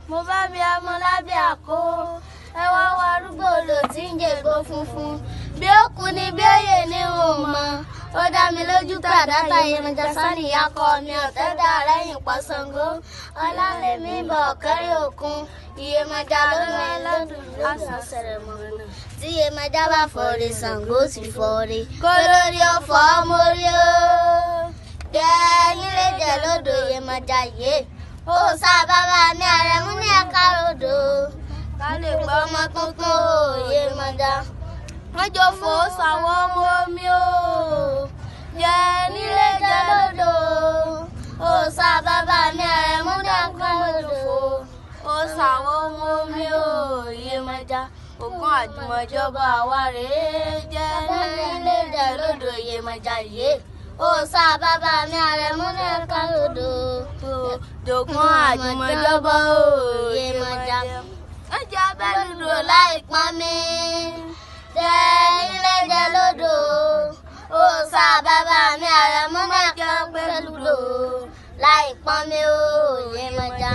mo bá bí ọmọ lábẹ́ àkó ẹ wá wá arúgbó lò tí ń jègbó funfun bí ó kú ni bí òye ní òun mọ ó dá mi lójú tàdátà Yemọja sáníyà kọ mi ọ̀tẹ́dà lẹ́yìn pọ̀ṣàngó ọlálẹ́mí bọ̀ kẹ́rì òkun Yemọja ló mẹ́ lọ́dún lọ́sàn sẹ̀rẹ̀ mọ́nà tí Yemọja bá fọ́ọ̀rẹ́ Ṣàngó sì fọ́ọ̀rẹ́ kó lórí ó fọ́ mórí ó jẹ́ nílé jẹ́ lódò Yemọja yé ó sá bàbá mi Àrẹ̀mú ní ẹ̀ka rodò ká lè gbọ́ ọmọ tuntun ó Yemọja wọ́n jọ fò ó sàwọn ọmọ omi ó jẹ́ nílé jẹ́ lódò ó sá bàbá mi Àrẹ̀mú ní ẹ̀ka rodò ó sàwọn ọmọ omi ó Yemọja Ògún àjùmọ̀jọba àwa rèé jẹ́ nílé jẹ́ lódò Yemọja yé ó sá bàbá mi Àrẹ̀mú ní ẹ̀ka rodò Ògún àjùmọ̀jọba ó Yemọja ó jẹ́ abẹ́lúdò láì pọ́n mi jẹ́ nílé jẹ́ lódò ó sá bàbá mi Àrẹ̀mú ní ẹ̀ka rodò láì pọ́n mi ó Yemọja.